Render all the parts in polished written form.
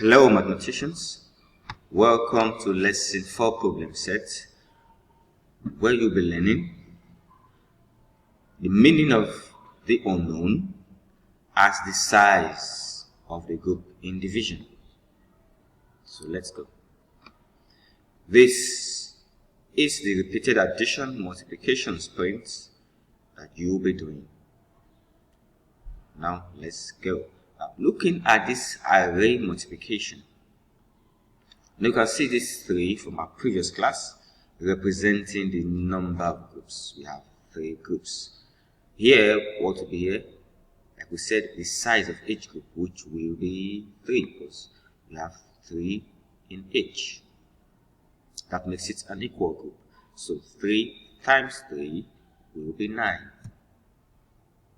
Hello mathematicians, welcome to lesson 4 problem set, where you'll be learning the meaning of the unknown as the size of the group in division. So let's go. This is the repeated addition multiplication sprint that you'll be doing. Now let's go. Looking at this array multiplication, you can see this 3 from our previous class representing the number of groups. We have 3 groups. Here, what will be here? Like we said, the size of each group, which will be 3, because we have 3 in each. That makes it an equal group. So 3 times 3 will be 9.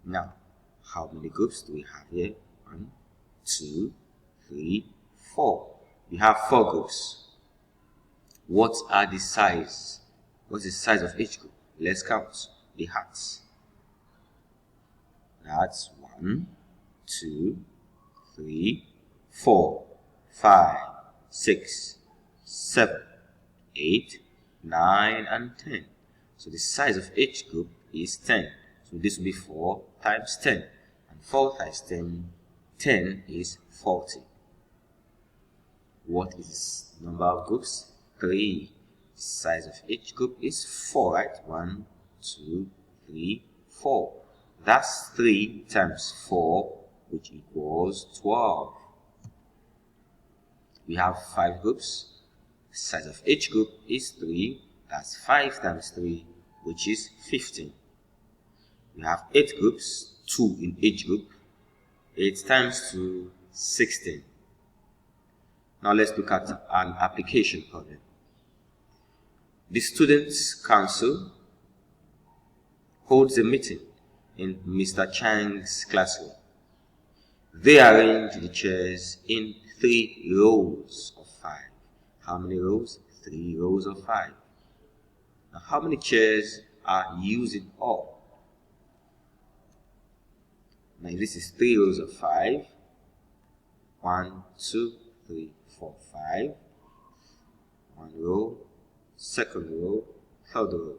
Now, how many groups do we have here? 1, 2, 3, 4. We have 4 groups. What are the size? What's the size of each group? Let's count the hearts. That's 1, 2, 3, 4, 5, 6, 7, 8, 9, and 10. So the size of each group is 10. So this will be 4 times 10. And 4 times 10, 10 is 40. What is the number of groups? 3. The size of each group is 4, right? 1, 2, 3, 4. That's 3 times 4, which equals 12. We have 5 groups. The size of each group is 3. That's 5 times 3, which is 15. We have 8 groups, 2 in each group. 8 times 2, 16. Now let's look at an application problem. The Students' Council holds a meeting in Mr. Chang's classroom. They arrange the chairs in 3 rows of 5. How many rows? 3 rows of 5. Now how many chairs are used in all? Now if this is 3 rows of 5, 1, 2, 3, 4, 5. 1 row, 2nd row, 3rd row.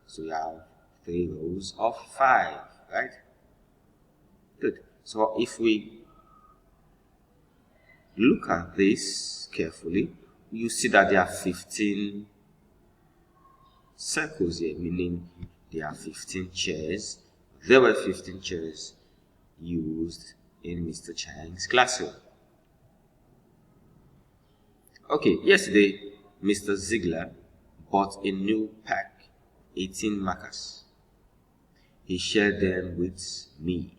So we have 3 rows of 5, right? Good. So if we look at this carefully, you see that there are 15 circles here, meaning there are 15 chairs. There were 15 chairs used in Mr. Chang's classroom. Okay, yesterday, Mr. Ziegler bought a new pack, 18 markers. He shared them with me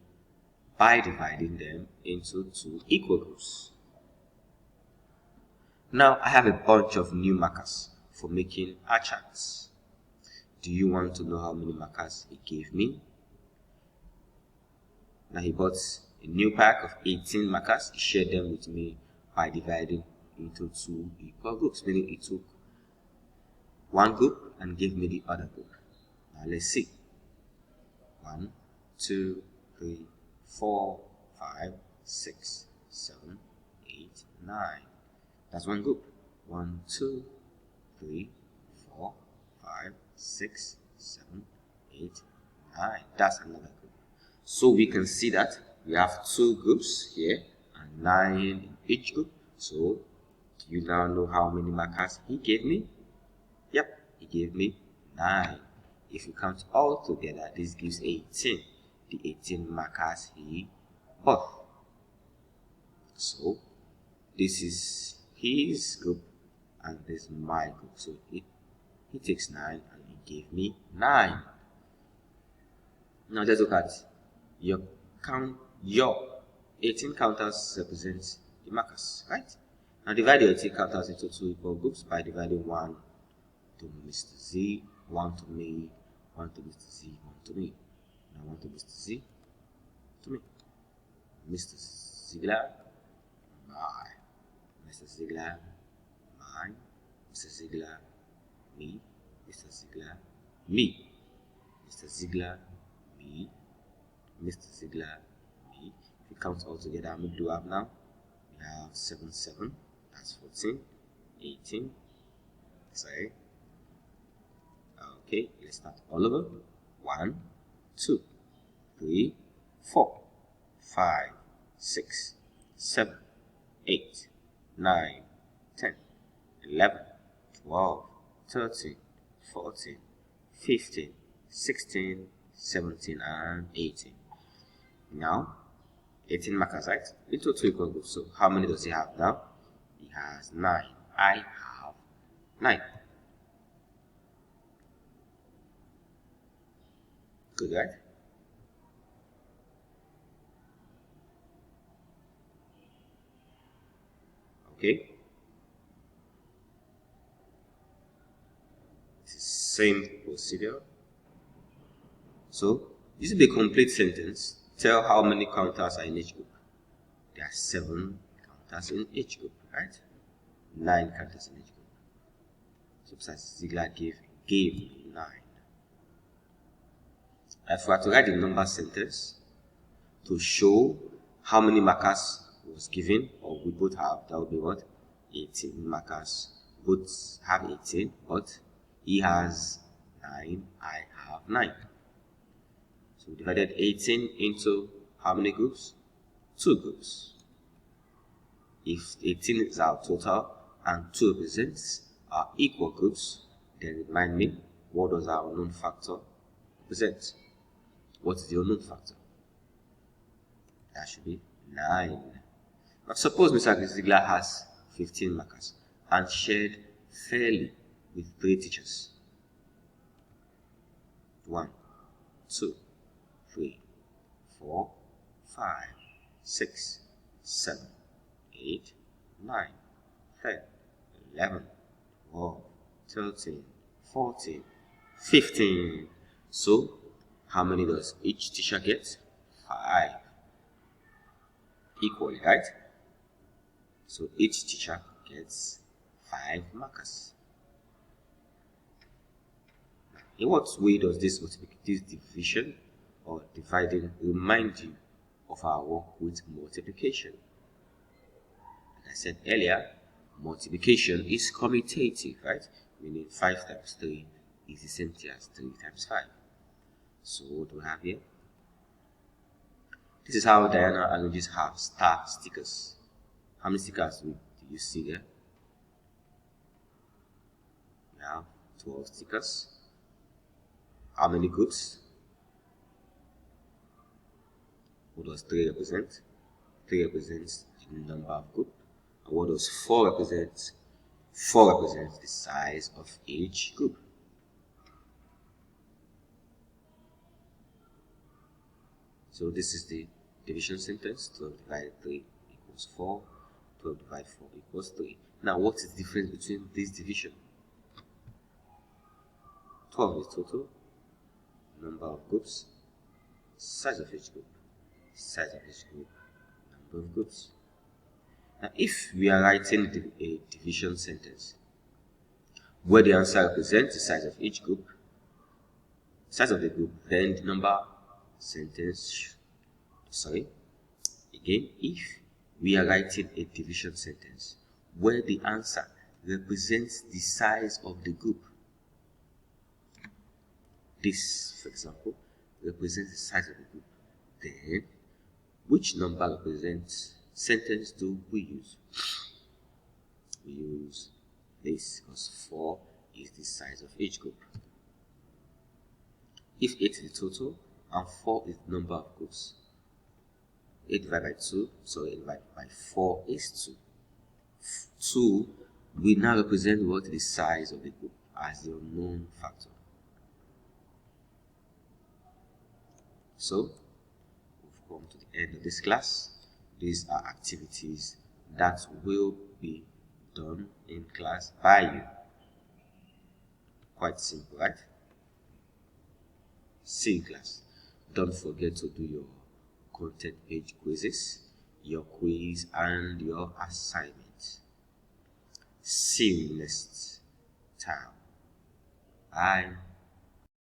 by dividing them into 2 equal groups. Now, I have a bunch of new markers for making our charts. Do you want to know how many markers he gave me? Now, he bought a new pack of 18 markers. He shared them with me by dividing into 2 equal groups, meaning he took 1 group and gave me the other group. Now let's see. 1, 2, 3, 4, 5, 6, 7, 8, 9. That's 1 group. 1, 2, 3, 4, 5, 6, 7, 8, 9. That's another group. So we can see that we have 2 groups here and 9 in each group. So you now know how many markers he gave me? Yep, he gave me 9. If you count all together, this gives 18. The 18 markers he bought. So this is his group and this is my group. So he takes 9 and he gave me 9. Now let's look at your count. Your 18 counters represent the markers, right? Now divide your 18 counters into 2 equal groups by dividing 1 to Mr. Z, 1 to me, 1 to Mr. Z, 1 to me. Now 1 to Mr. Z, to me. Mr. Ziegler, my. Mr. Ziegler, mine. Mr. Ziegler, me. Mr. Ziegler, me. Mr. Ziegler, Mr. Ziegler, me. If we count all together, how many do we have now? We have 7, 7, that's 14, 18, sorry. Okay, let's start all over. 1, 2, 3, 4, 5, 6, 7, 8, 9, 10, 11, 12, 13, 14, 15, 16, 17, and 18. Now, 18 markers, right? Into 2 equal groups. So, how many does he have now? He has 9. I have 9. Good, right? Okay. It's the same procedure. So, using the complete sentence, tell how many counters are in each group. There are 7 counters in each group, right? 9 counters in each group. So, Ziegler gave 9. If we are to write the number sentence to show how many markers was given, or we both have, that would be what? 18 markers. Both have 18, but he has 9, I have 9. So we divided 18 into how many groups? 2 groups. If 18 is our total and 2 represents our equal groups, then remind me, what does our unknown factor represent? What is the unknown factor? That should be 9. Now suppose Mr. Ziegler has 15 markers and shared fairly with 3 teachers. 1, 2, 3, 4, 5, 6, 7, 8, 9, 10, 11, 12, 13, 14, 15. So, how many does each teacher get? 5. Equally, right? So, each teacher gets 5 markers. In what way does this division or dividing remind you of our work with multiplication? Like I said earlier, multiplication is commutative, right? Meaning 5 times 3 is the same thing as 3 times 5. So what do we have here? This is how diagonal languages have star stickers. How many stickers do you see there? We have 12 stickers. How many groups? What does 3 represent? 3 represents the number of groups. And what does 4 represent? 4 represents the size of each group. So this is the division sentence. 12 divided 3 equals 4. 12 divided 4 equals 3. Now what is the difference between this division? 12 is total number of groups, size of each group, size of each group, number of groups. Now if we are writing a division sentence where the answer represents the size of each group, size of the group, then the number sentence, again, if we are writing a division sentence where the answer represents the size of the group, this, for example, represents the size of the group, then which number represents sentence do we use? We use this because 4 is the size of each group. If 8 is the total and 4 is the number of groups, 8 divided by 2, so 8 divided by 4 is 2. 2 will now represent what? The size of the group as the unknown factor. So, we've come to the end of this class. These are activities that will be done in class by you. Quite simple, right? See you in class. Don't forget to do your content page quizzes, your quiz, and your assignments. See you next time. Bye.